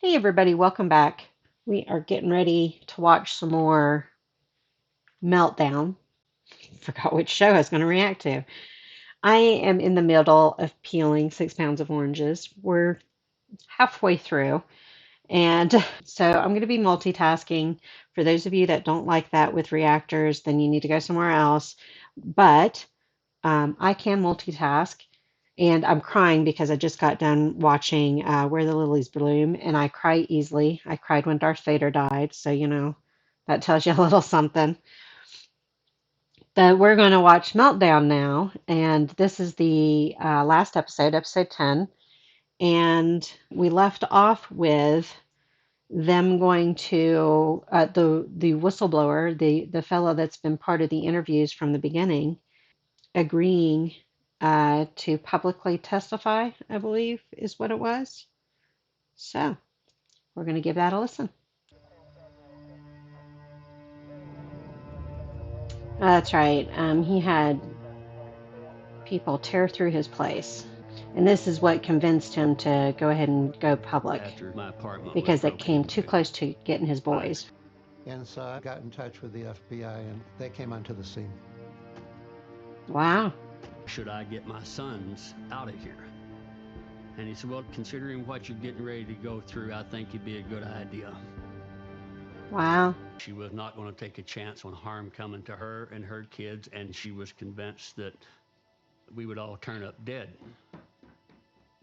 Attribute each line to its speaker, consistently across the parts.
Speaker 1: Hey everybody, welcome back. We are getting ready to watch some more Meltdown. Forgot which show I was going to react to. I am in the middle of peeling 6 pounds of oranges. We're halfway through, and so I'm going to be multitasking. For those of you that don't like that with reactors, then you need to go somewhere else. But I can multitask, and I'm crying because I just got done watching Where the Lilies Bloom, and I cry easily. I cried when Darth Vader died, so that tells you a little something. But we're going to watch Meltdown now, and this is the last episode, episode 10, and we left off with them going to the whistleblower, the fellow that's been part of the interviews from the beginning, agreeing to publicly testify, I believe is what it was. So we're going to give that a listen. That's right. He had people tear through his place. And this is what convinced him to go ahead and go public because it came too close to getting his boys.
Speaker 2: And so I got in touch with the FBI and they came onto the scene.
Speaker 1: Wow.
Speaker 3: Should I get my sons out of here? And he said, well, considering what you're getting ready to go through, I think it'd be a good idea.
Speaker 1: Wow.
Speaker 3: She was not going to take a chance on harm coming to her and her kids, and she was convinced that we would all turn up dead.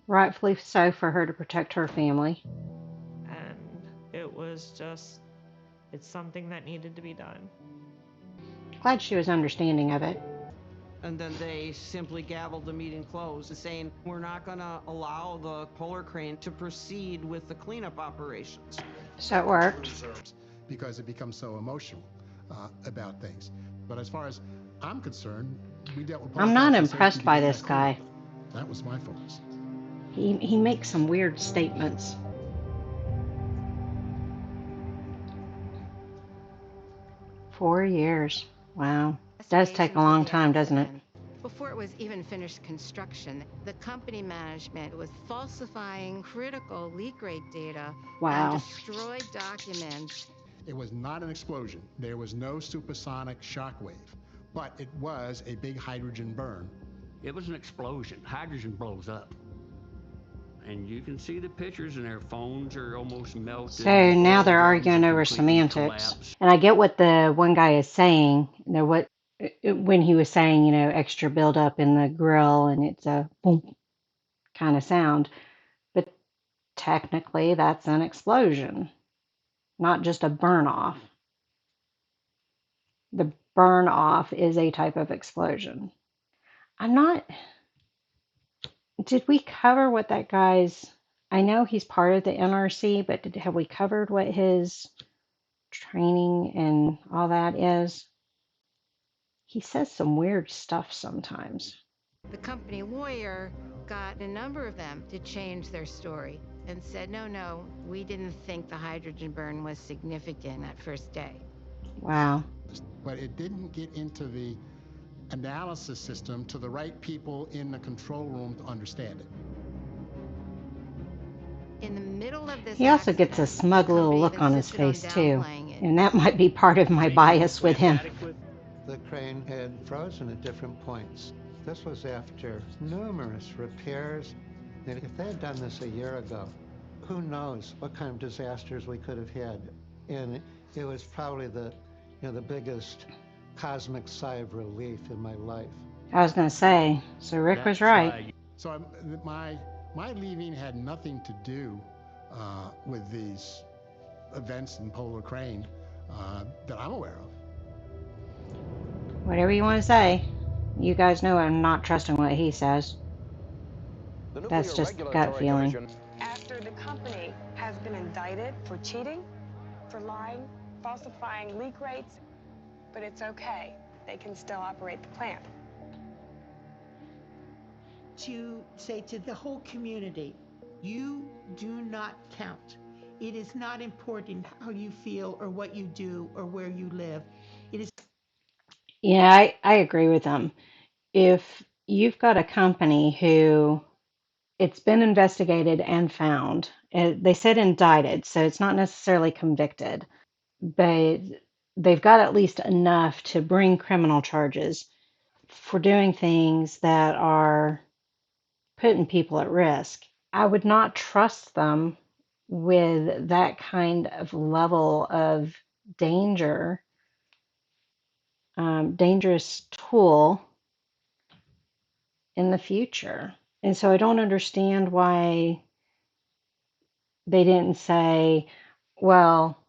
Speaker 1: Rightfully so, for her to protect her family.
Speaker 4: And it's something that needed to be done.
Speaker 1: Glad she was understanding of it.
Speaker 5: And then they simply gavelled the meeting closed, saying, we're not going to allow the polar crane to proceed with the cleanup operations.
Speaker 1: So it worked.
Speaker 6: Because it becomes so emotional about things. But as far as I'm concerned, we dealt with.
Speaker 1: I'm not impressed by this guy.
Speaker 6: That was my focus.
Speaker 1: He makes some weird statements. Four years. Wow. It does take a long time, doesn't it?
Speaker 7: Before it was even finished construction, the company management was falsifying critical leak rate data.
Speaker 1: Wow.
Speaker 7: And destroyed documents.
Speaker 6: It was not an explosion. There was no supersonic shockwave, but it was a big hydrogen burn.
Speaker 3: It was an explosion. Hydrogen blows up. And you can see the pictures, and their phones are almost melted.
Speaker 1: So now they're arguing over semantics. And I get what the one guy is saying. When he was saying, extra buildup in the grill and it's a boom kind of sound. But technically, that's an explosion, not just a burn off. The burn off is a type of explosion. Did we cover what that guy's, I know he's part of the NRC, but have we covered what his training and all that is? He says some weird stuff sometimes.
Speaker 7: The company lawyer got a number of them to change their story and said, no, we didn't think the hydrogen burn was significant that first day.
Speaker 1: Wow.
Speaker 6: But it didn't get into the analysis system to the right people in the control room to understand it.
Speaker 7: In the middle of this,
Speaker 1: he also gets a smug little look on his face too, and that might be part of my bias with him.
Speaker 2: The crane had frozen at different points. This was after numerous repairs. And if they had done this a year ago, who knows what kind of disasters we could have had. And it was probably the biggest cosmic sigh of relief in my life.
Speaker 1: I was going to say, so Rick was right.
Speaker 6: So my leaving had nothing to do with these events in Polar Crane that I'm aware of.
Speaker 1: Whatever you want to say. You guys know I'm not trusting what he says. That's just gut feeling.
Speaker 8: After the company has been indicted for cheating, for lying, falsifying leak rates, but it's okay. They can still operate the plant.
Speaker 9: To say to the whole community, you do not count. It is not important how you feel or what you do or where you live. It is.
Speaker 1: Yeah, I agree with them. If you've got a company who it's been investigated and found. They said indicted, so it's not necessarily convicted, but they've got at least enough to bring criminal charges for doing things that are putting people at risk. I would not trust them with that kind of level of danger, dangerous tool in the future. And so I don't understand why they didn't say, well,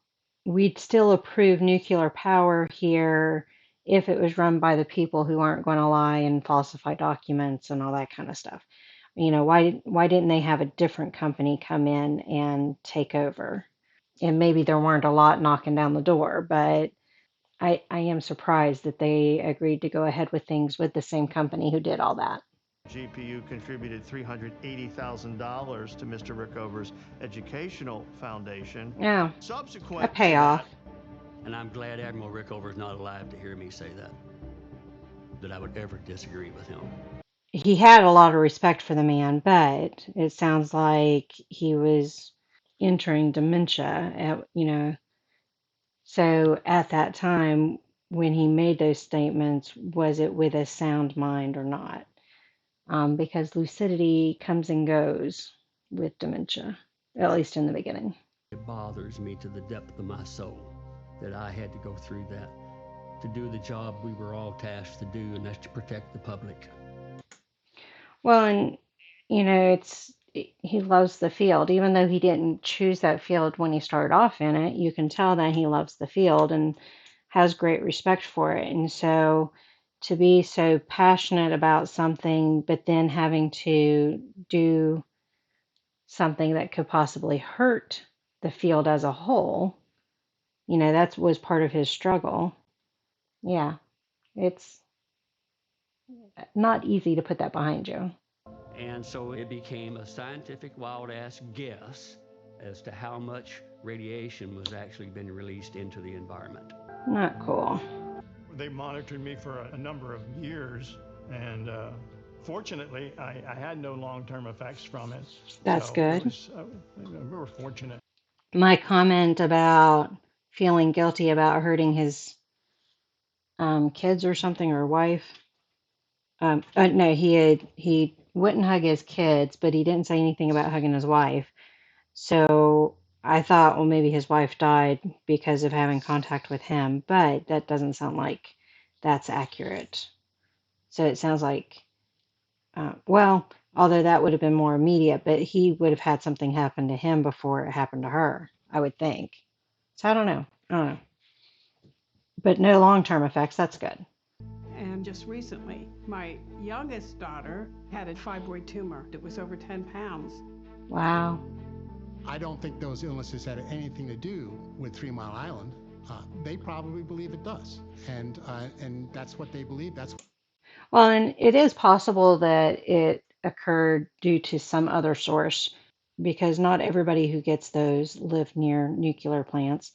Speaker 1: we'd still approve nuclear power here if it was run by the people who aren't going to lie and falsify documents and all that kind of stuff. Why didn't they have a different company come in and take over? And maybe there weren't a lot knocking down the door, but I am surprised that they agreed to go ahead with things with the same company who did all that.
Speaker 10: GPU contributed $380,000 to Mr. Rickover's educational foundation.
Speaker 1: Yeah, a
Speaker 10: Subsequent to
Speaker 1: payoff.
Speaker 10: that,
Speaker 3: And I'm glad Admiral Rickover is not alive to hear me say that I would ever disagree with him.
Speaker 1: He had a lot of respect for the man, but it sounds like he was entering dementia so at that time when he made those statements, was it with a sound mind or not? Because lucidity comes and goes with dementia, at least in the beginning.
Speaker 3: It bothers me to the depth of my soul that I had to go through that to do the job we were all tasked to do, and that's to protect the public.
Speaker 1: Well, and he loves the field, even though he didn't choose that field when he started off in it. You can tell that he loves the field and has great respect for it. And so to be so passionate about something, but then having to do something that could possibly hurt the field as a whole, that was part of his struggle. Yeah, it's not easy to put that behind you.
Speaker 3: And so it became a scientific wild-ass guess as to how much radiation was actually being released into the environment.
Speaker 1: Not cool.
Speaker 11: They monitored me for a number of years, and fortunately, I had no long-term effects from it.
Speaker 1: That's
Speaker 11: so
Speaker 1: good.
Speaker 11: We were fortunate.
Speaker 1: My comment about feeling guilty about hurting his kids or something or wife. No, he wouldn't hug his kids, but he didn't say anything about hugging his wife. So I thought, well, maybe his wife died because of having contact with him, but that doesn't sound like that's accurate. So it sounds like, well, although that would have been more immediate, but he would have had something happen to him before it happened to her, I would think. So I don't know. But no long-term effects. That's good.
Speaker 12: And just recently, my youngest daughter had a fibroid tumor that was over 10 pounds.
Speaker 1: Wow.
Speaker 6: I don't think those illnesses had anything to do with 3 Mile Island. They probably believe it does, and that's what they believe.
Speaker 1: Well, and it is possible that it occurred due to some other source because not everybody who gets those live near nuclear plants.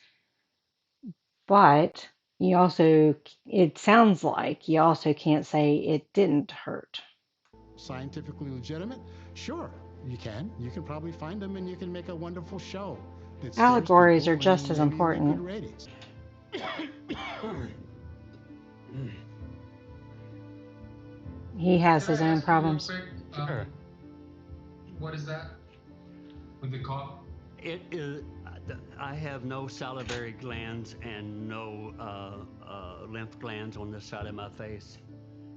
Speaker 1: But it sounds like you also can't say it didn't hurt.
Speaker 6: Scientifically legitimate? Sure, you can. You can probably find them, and you can make a wonderful show.
Speaker 1: Allegories are just as important. He has his own problems.
Speaker 3: Sure.
Speaker 13: What is that with the cough?
Speaker 3: It is. I have no salivary glands and no lymph glands on this side of my face,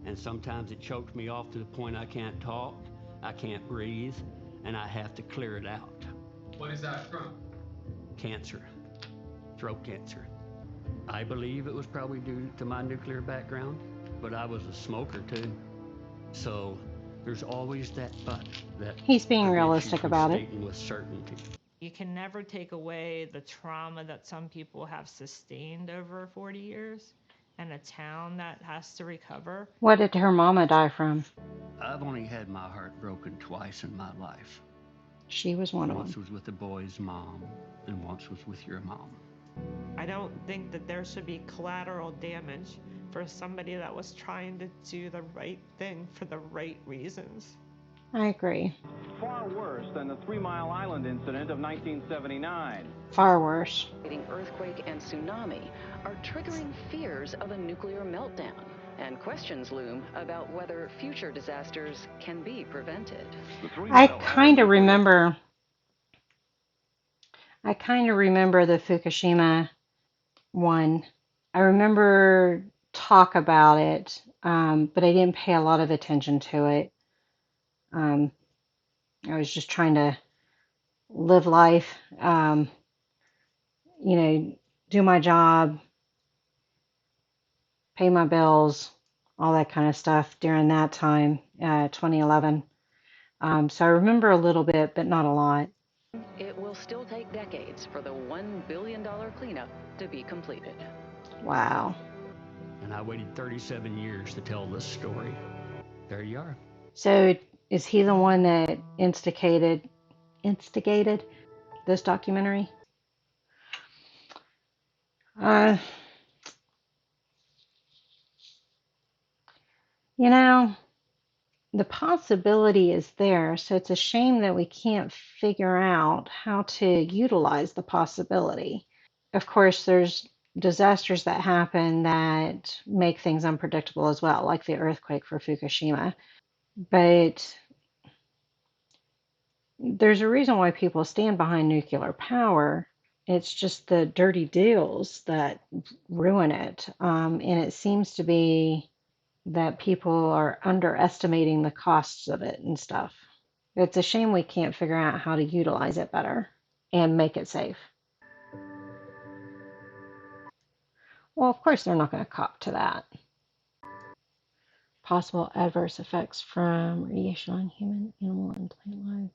Speaker 3: and sometimes it chokes me off to the point I can't talk, I can't breathe, and I have to clear it out.
Speaker 13: What is that from?
Speaker 3: Cancer, throat cancer. I believe it was probably due to my nuclear background, but I was a smoker too. So there's always that but that
Speaker 1: he's being realistic about it.
Speaker 3: With certainty.
Speaker 4: You can never take away the trauma that some people have sustained over 40 years and a town that has to recover.
Speaker 1: What did her mama die from?
Speaker 3: I've only had my heart broken twice in my life.
Speaker 1: She was one of them.
Speaker 3: Once was with the boy's mom, and once was with your mom.
Speaker 4: I don't think that there should be collateral damage for somebody that was trying to do the right thing for the right reasons.
Speaker 1: I agree.
Speaker 14: Far worse than the 3 Mile Island incident of 1979.
Speaker 1: Far worse.
Speaker 15: Earthquake and tsunami are triggering fears of a nuclear meltdown, and questions loom about whether future disasters can be prevented.
Speaker 1: I kind of remember the Fukushima one. I remember talk about it, but I didn't pay a lot of attention to it. I was just trying to live life, do my job, pay my bills, all that kind of stuff during that time, 2011. So I remember a little bit, but not a lot.
Speaker 15: It will still take decades for the $1 billion cleanup to be completed.
Speaker 1: Wow.
Speaker 3: And I waited 37 years to tell this story. There you are.
Speaker 1: So is he the one that instigated this documentary? The possibility is there, so it's a shame that we can't figure out how to utilize the possibility. Of course, there's disasters that happen that make things unpredictable as well, like the earthquake for Fukushima. But there's a reason why people stand behind nuclear power. It's just the dirty deals that ruin it. And it seems to be that people are underestimating the costs of it and stuff. It's a shame we can't figure out how to utilize it better and make it safe. Well, of course, they're not going to cop to that. Possible adverse effects from radiation on human, animal, and plant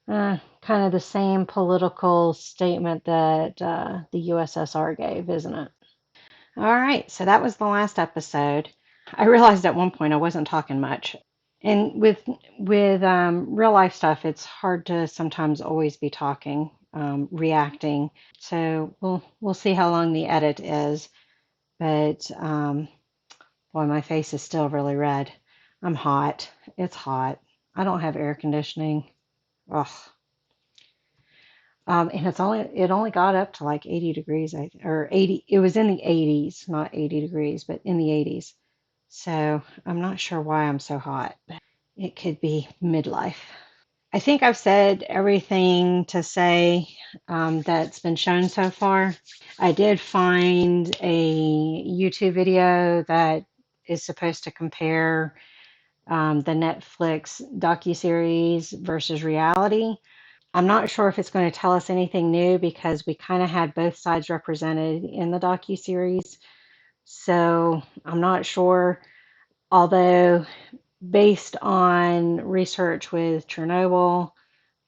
Speaker 1: life. Kind of the same political statement that the USSR gave, isn't it? All right, so that was the last episode. I realized at one point I wasn't talking much. And with real life stuff, it's hard to sometimes always be talking, reacting. So we'll see how long the edit is. But boy, my face is still really red. I'm hot. It's hot. I don't have air conditioning. Ugh. And it only got up to like 80 degrees, or 80. It was in the 80s, not 80 degrees, but in the 80s. So I'm not sure why I'm so hot. It could be midlife. I think I've said everything to say that's been shown so far. I did find a YouTube video that is supposed to compare the Netflix docuseries versus reality. I'm not sure if it's going to tell us anything new because we kind of had both sides represented in the docuseries. So I'm not sure, although based on research with Chernobyl,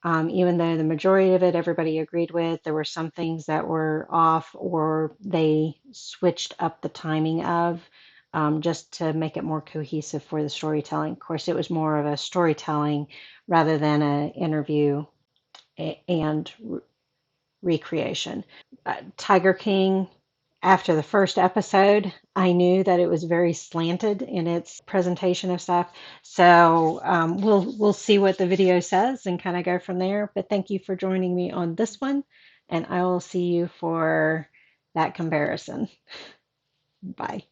Speaker 1: even though the majority of it everybody agreed with, there were some things that were off or they switched up the timing of just to make it more cohesive for the storytelling. Of course, it was more of a storytelling rather than an interview and recreation. Tiger King, after the first episode, I knew that it was very slanted in its presentation of stuff. So we'll see what the video says and kind of go from there. But thank you for joining me on this one, and I will see you for that comparison. Bye.